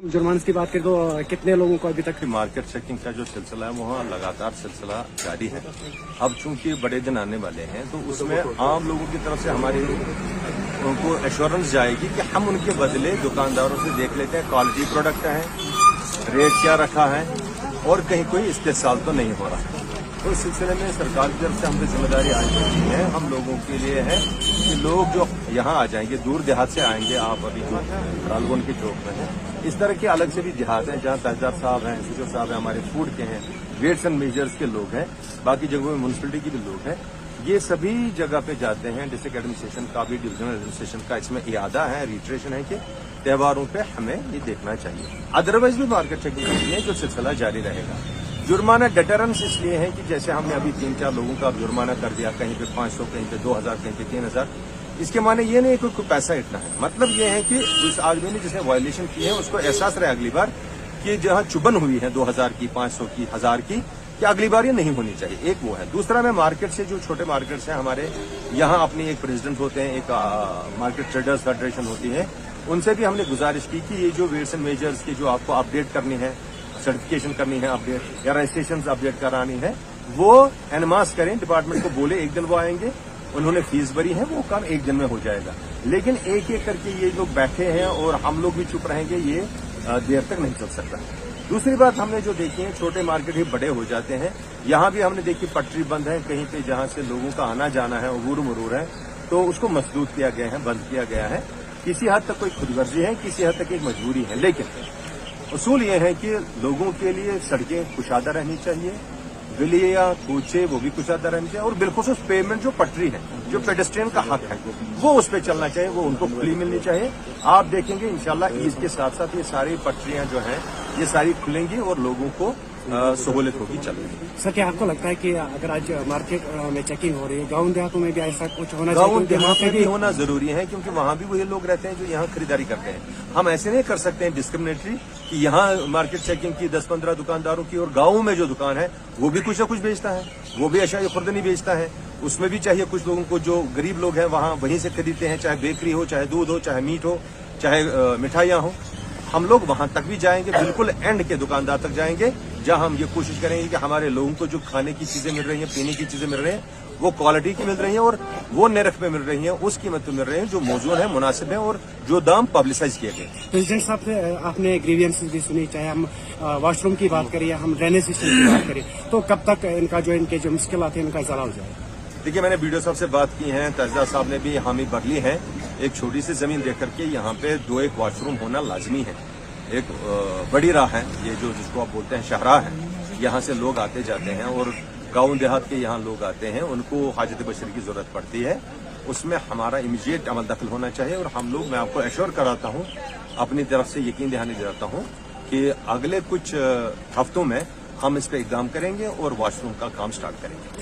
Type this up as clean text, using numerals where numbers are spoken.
जुर्माने की बात करें तो कितने लोगों को अभी तक मार्केट चेकिंग का जो सिलसिला है वहाँ लगातार सिलसिला जारी है। अब चूंकि बड़े दिन आने वाले हैं तो उसमें आम लोगों की तरफ से हमारी उनको एश्योरेंस जाएगी कि हम उनके बदले दुकानदारों से देख लेते हैं क्वालिटी प्रोडक्ट है, रेट क्या रखा है और कहीं कोई इस्तेसाल तो नहीं हो रहा। तो इस सिलसिले में सरकार की तरफ से हमने जिम्मेदारी आज की है, हम लोगों के लिए है कि लोग जो यहाँ आ जाएंगे, दूर देहात से आएंगे, आप अभी जो रालगोन के चौक में हैं, इस तरह के अलग से भी देहात हैं जहाँ तहसीलदार साहब हैं, एसएचओ साहब हैं, हमारे फूड के हैं, वेट्स एंड मेजर्स के लोग हैं, बाकी जगहों में म्यूनिसिपैलिटी के भी लोग हैं। ये सभी जगह पे जाते हैं। डिस्ट्रिक्ट एडमिनिस्ट्रेशन का भी, डिविजनल एडमिनिस्ट्रेशन का इसमें इरादा है, रिट्रेशन है कि त्योहारों पे हमें ये देखना चाहिए। अदरवाइज भी मार्केट चेकिंग है जो सिलसिला जारी रहेगा। जुर्माना डेटरेंस इसलिए है कि जैसे हमने अभी 3-4 लोगों का जुर्माना कर दिया, कहीं पे 500, कहीं पे 2000, कहीं पे 3000, इसके माने ये नहीं कोई पैसा इतना है। मतलब ये है कि उस आदमी ने जिसने वायलेशन की है उसको एहसास रहे अगली बार कि जहाँ चुभन हुई है 2000 की, 500 की, 1000 की, कि अगली बार ये नहीं होनी चाहिए। एक वो है। दूसरा, मैं मार्केट से जो छोटे मार्केट्स हैं हमारे यहाँ, अपनी एक प्रेसिडेंट होते हैं, एक मार्केट ट्रेडर्स फेडरेशन होती है, उनसे भी हमने गुजारिश की कि ये जो वेट्स एंड मेजर्स की जो आपको अपडेट करनी है, सर्टिफिकेशन करनी है अपडेट, या रजिस्ट्रेशन अपडेट करानी है, वो एनमास करें। डिपार्टमेंट को बोले, एक दिन वो आएंगे, उन्होंने फीस भरी है, वो काम एक दिन में हो जाएगा। लेकिन एक एक करके ये लोग बैठे हैं और हम लोग भी चुप रहेंगे, ये देर तक नहीं चल सकता। दूसरी बात हमने जो देखी है, छोटे मार्केट ही बड़े हो जाते हैं। यहाँ भी हमने देखी पटरी बंद है, कहीं पे जहाँ से लोगों का आना जाना है, उबूर मरूर है, तो उसको मसदूद किया गया है, बंद किया गया है। किसी हद तक कोई खुदगर्जी है, किसी हद तक एक मजबूरी है। लेकिन उसूल ये है कि लोगों के लिए सड़कें कुशादा रहनी चाहिए, गली या कूचे वो भी कुशादा रहनी चाहिए, और बिलखुसूस पेमेंट जो पटरी है, जो पेडेस्ट्रियन का हक है, वो उस पर चलना चाहिए, वो उनको खुली मिलनी चाहिए। आप देखेंगे इंशाल्लाह ईद के साथ साथ ये सारी पटरियां जो हैं ये सारी खुलेंगी और लोगों को सहूलियत होगी चलेगी। सर, क्या आपको लगता है कि अगर आज मार्केट में चेकिंग हो रही है, गाँव देहातों में भी ऐसा कुछ होना चाहिए? गाँव देहात में भी होना जरूरी है, क्योंकि वहाँ भी वही लोग रहते हैं जो यहाँ खरीदारी करते हैं। हम ऐसे नहीं कर सकते हैं डिस्क्रिमिनेटरी कि यहाँ मार्केट चेकिंग की 10-15 दुकानदारों की, और गाँव में जो दुकान है वो भी कुछ न कुछ बेचता है, वो भी अशाई खुर्दनी बेचता है। उसमें भी चाहिए कुछ लोगों को, जो गरीब लोग हैं वहाँ वहीं से खरीदते हैं, चाहे बेकरी हो, चाहे दूध हो, चाहे मीट हो, चाहे मिठाइयाँ हो। हम लोग वहां तक भी जाएंगे, बिल्कुल एंड के दुकानदार तक जाएंगे, जहां हम ये कोशिश करेंगे कि हमारे लोगों को जो खाने की चीजें मिल रही हैं, पीने की चीजें मिल रही हैं, वो क्वालिटी की मिल रही हैं और वो निरख पे मिल रही हैं, उस कीमत पे मिल रही हैं जो मौजूद है, मुनासिब है, और जो दाम पब्लिसाइज किए गए। प्रेसिडेंट साहब से आपने ग्रीवियंस भी सुनी, चाहे हम वॉशरूम की बात करें या हम ड्रेनेज सिस्टम की बात करें, तो कब तक इनके जो मुश्किलात हैं इनका इजाला हो जाए? देखिए, मैंने बीडीओ साहब से बात की है, तहसीलदार साहब ने भी हामी भर ली है। एक छोटी सी जमीन देकर के यहाँ पे 2-1 वॉशरूम होना लाजमी है। एक बड़ी राह है ये, जो जिसको आप बोलते हैं शाहराह है, यहाँ से लोग आते जाते हैं और गांव देहात के यहाँ लोग आते हैं, उनको हाजत बशरी की जरूरत पड़ती है। उसमें हमारा इमीडिएट अमल दखल होना चाहिए, और हम लोग, मैं आपको एश्योर कराता हूँ, अपनी तरफ से यकीन दहानी दिलाता हूँ कि अगले कुछ हफ्तों में हम इस पर इक़दाम करेंगे और वॉशरूम का काम स्टार्ट करेंगे।